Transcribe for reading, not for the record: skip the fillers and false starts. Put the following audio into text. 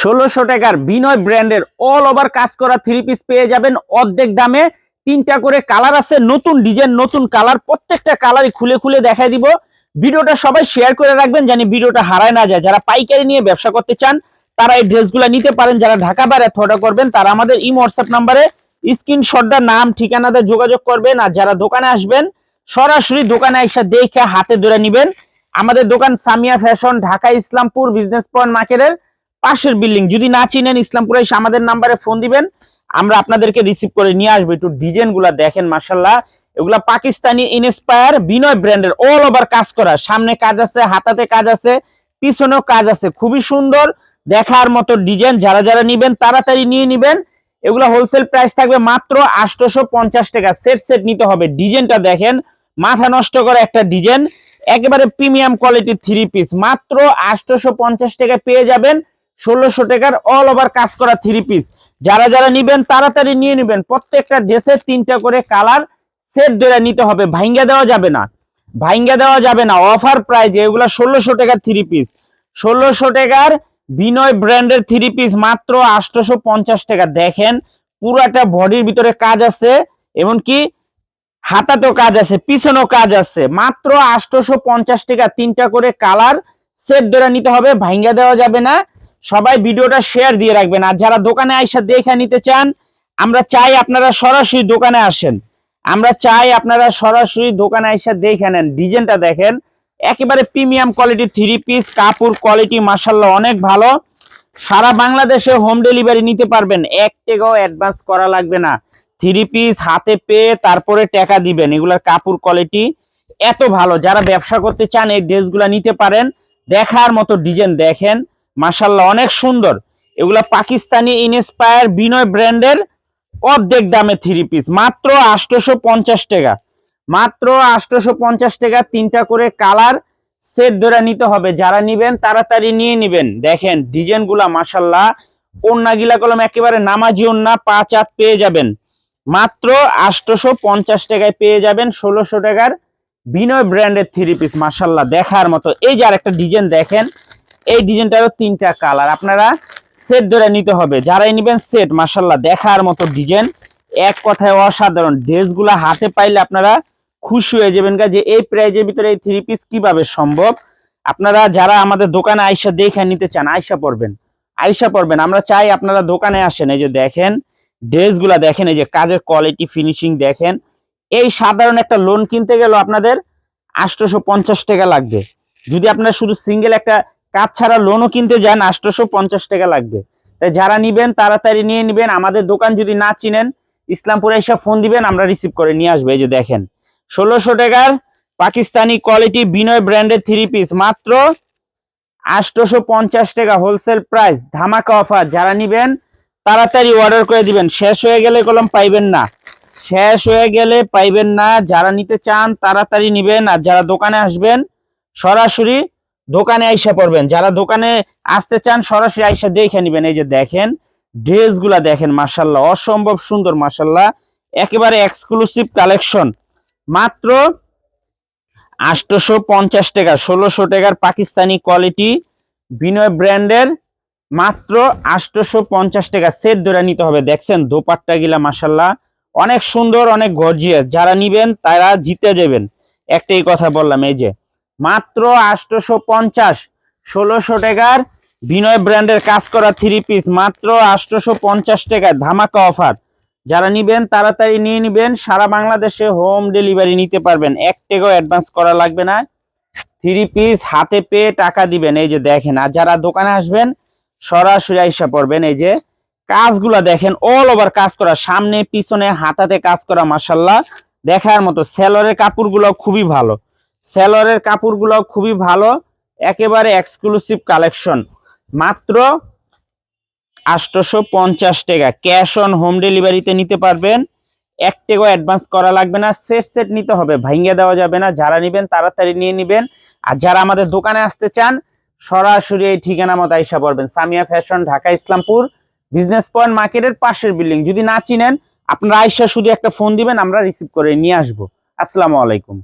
১৬০০ টাকার বিনয় ব্র্যান্ডের all over কাজ করা থ্রি পিস পেয়ে যাবেন অর্ধেক দামে। ৩টা করে কালার আছে, নতুন ডিজাইন, নতুন কালার, প্রত্যেকটা কালারই খুলে খুলে দেখাই দিব। ভিডিওটা সবাই শেয়ার করে রাখবেন জানি ভিডিওটা হারায় না যায়। যারা পাইকারি নিয়ে ব্যবসা করতে চান তারা এই ড্রেসগুলো নিতে পারেন। যারা ঢাকা বাইরে অর্ডার করবেন তারা আমাদের ইমো হোয়াটসঅ্যাপ নাম্বারে স্ক্রিনশট দা নাম ঠিকানাতে যোগাযোগ করবেন। আর যারা দোকানে আসবেন সরাসরি দোকানে এসে দেখে হাতে ধরে নেবেন। আমাদের দোকান Samia fashion, Dhaka Islampur business point মার্কেটের পাশের বিল্ডিং। যদি না চিনেন ইসলামপুরে এসে আমাদের নাম্বারে ফোন দিবেন, আমরা আপনাদেরকে রিসিভ করে নিয়ে আসবো। একটু ডিজাইনগুলো দেখেন, মাশাআল্লাহ এগুলা পাকিস্তানি ইনস্পায়ার বিনয় ব্র্যান্ডের অল ওভার কাজ করা। সামনে কাজ আছে, হাতাতে কাজ আছে, পিছনেও কাজ আছে, খুবই সুন্দর দেখার মতো ডিজাইন। যারা যারা নিবেন তাড়াতাড়ি নিয়ে নিবেন। এগুলা হোলসেল প্রাইস থাকবে মাত্র ৮৫০ টাকা। সেট সেট নিতে হবে। ডিজাইনটা দেখেন, মাথা নষ্ট করা একটা ডিজাইন, একেবারে প্রিমিয়াম কোয়ালিটির থ্রি পিস মাত্র ৮৫০ টাকা পেয়ে যাবেন। ১৬০০ টাকার অল ওভার কাজ করা থ্রি পিস। যারা যারা নিবেন তাড়াতাড়ি নিয়ে নিবেন। প্রত্যেকটা ড্রেসে ৩টা করে কালার সেট ধরে নিতে হবে, ভাঙ্গা দেওয়া যাবে না, ভাঙ্গা দেওয়া যাবে না। অফার প্রাইজে এগুলা ১৬০০ টাকার থ্রি পিস। ১৬০০ টাকার বিনয় ব্র্যান্ডের থ্রি পিস মাত্র ৮৫০ টাকা। দেখেন পুরাটা বডির ভিতরে কাজ আছে, এমনকি হাতাতেও কাজ আছে, পিছনেও কাজ আছে, মাত্র ৮৫০ টাকা। ৩টা করে কালার সেট ধরে নিতে হবে, ভাঙ্গা দেওয়া যাবে না। সবাই ভিডিওটা শেয়ার দিয়ে রাখবেন। আর যারা দোকানে আইসা দেখে নিতে চান, আমরা চাই আপনারা সরাসরি দোকানে আসেন। আমরা চাই আপনারা সরাসরি দোকানে আইসা দেখে নেন। ডিজাইনটা দেখেন, একেবারে প্রিমিয়াম কোয়ালিটির থ্রি পিস। কাপড় কোয়ালিটি মাশাআল্লাহ অনেক ভালো। সারা বাংলাদেশে হোম ডেলিভারি নিতে পারবেন, ১ টাকাও অ্যাডভান্স করা লাগবে না। থ্রি পিস হাতে পেয়ে তারপরে টাকা দিবেন। এগুলার কাপড় কোয়ালিটি এত ভালো। যারা ব্যবসা করতে চান এই ড্রেসগুলো নিতে পারেন। দেখার মতো ডিজাইন দেখেন, মাশাআল্লাহ অনেক সুন্দর। এগুলা পাকিস্তানি ইনস্পায়ার বিনয় ব্র্যান্ডের অর্ধেক দামে থ্রি পিস মাত্র ৮৫০ টাকা। মাত্র ৮৫০ টাকা। ৩টা করে কালার সেট ধরে নিতে হবে। যারা নিবেন তাড়াতাড়ি নিয়ে নিবেন। দেখেন ডিজাইনগুলা মাশাআল্লাহ, ওন্না গিলা কলম একেবারে নামাজি ওন্না, ৫ হাত পেয়ে যাবেন মাত্র ৮৫০ টাকায় পেয়ে যাবেন। ১৬০০ টাকার বিনয় ব্র্যান্ডের থ্রি পিস মাশাআল্লাহ দেখার মতো। এই যে আরেকটা ডিজাইন দেখেন, এই ডিজাইনটারও ৩টা কালার, আপনারা সেট ধরে নিতে হবে। যারাই নিবেন সেট, মাশাআল্লাহ দেখার মতো ডিজাইন, এক কথায় অসাধারণ। ড্রেসগুলা হাতে পাইলে আপনারা খুশি হয়ে যাবেন যে এই প্রাইজের ভিতরে এই থ্রি পিস কিভাবে সম্ভব। আপনারা যারা আমাদের দোকানে আইসা দেখে নিতে চান আইসা পড়বেন, আইসা পড়বেন। আমরা চাই আপনারা দোকানে আসেন। এই যে দেখেন ড্রেসগুলা দেখেন, এই যে কাজের কোয়ালিটি ফিনিশিং দেখেন। এই সাধারণ একটা লোন কিনতে গেল আপনাদের ৮৫০ টাকা লাগবে। যদি আপনারা শুধু সিঙ্গেল একটা কাজ ছাড়া লোনও কিনতে যান ৮৫০ টাকা লাগবে। তাই যারা নিবেন তাড়াতাড়ি নিয়ে নিবেন। আমাদের দোকান যদি না চিনেন ইসলামপুরে এসে ফোন দিবেন, আমরা রিসিভ করে নিয়ে আসবো। এই যে দেখেন ১৬০০ টাকার পাকিস্তানি কোয়ালিটি বিনয় ব্র্যান্ডের থ্রি পিস মাত্র ৮৫০ টাকা হোলসেল প্রাইস, ধামাকা অফার। যারা নিবেন তাড়াতাড়ি অর্ডার করে দিবেন। শেষ হয়ে গেলে কলম পাইবেন না, শেষ হয়ে গেলে পাইবেন না। যারা নিতে চান তাড়াতাড়ি নিবেন। আর যারা দোকানে আসবেন সরাসরি দোকানে আইসা পড়বেন। যারা দোকানে আসতে চান সরাসরি আইসা দেখে নিবেন। এই যে দেখেন ড্রেসগুলা দেখেন, মাশাআল্লাহ অসম্ভব সুন্দর, মাশাআল্লাহ একেবারে এক্সক্লুসিভ কালেকশন মাত্র ৮৫০ টাকা। ১৬০০ টাকার পাকিস্তানি কোয়ালিটি বিনয় ব্র্যান্ডের মাত্র ৮৫০ টাকা। সেট ধরে নিতে হবে। দেখছেন দোপাট্টা গিলা মাশাআল্লাহ অনেক সুন্দর, অনেক গর্জিয়াস। যারা নিবেন তারা জিতে যাবেন, একটাই কথা বললাম। এই যে মাত্র ৮৫০, ১৬০০ টাকার বিনয় ব্র্যান্ডের কাজ করা থ্রি পিস মাত্র ৮৫০ টাকায় ধামাকা অফার। যারা নিবেন তাড়াতাড়ি নিয়ে নিবেন। সারা বাংলাদেশে হোম ডেলিভারি নিতে পারবেন, ১ টাকাও অ্যাডভান্স করা লাগবে না। থ্রি পিস হাতে পেয়ে টাকা দিবেন। এই যে দেখেন। আর যারা দোকানে আসবেন সরাসরি আইসা পড়বেন। এই যে কাজগুলা দেখেন, অল ওভার কাজ করা, সামনে পিছনে হাতাতে কাজ করা, মাশাআল্লাহ দেখার মতো। সেলরের কাপড়গুলো খুবই ভালো, সেলরের কাপড়গুলো খুবই ভালো, একেবারে এক্সক্লুসিভ কালেকশন মাত্র ৮৫০ টাকা। ক্যাশ অন হোম ডেলিভারিতে নিতে পারবেন, ১ টাকাও অ্যাডভান্স করা লাগবে না। সেট সেট নিতে হবে, ভাঙ্গা দেওয়া যাবে না। যারা নিবেন তাড়াতাড়ি নিয়ে নিবেন। আর যারা আমাদের দোকানে আসতে চান সরাসরি এই ঠিকানা মতো আইসা পড়বেন। Samia fashion, Dhaka Islampur business point মার্কেটের পাশের বিল্ডিং। যদি না চিনেন আপনারা আইসা শুধু একটা ফোন দিবেন, আমরা রিসিভ করে নিয়ে আসবো। আসসালামু আলাইকুম।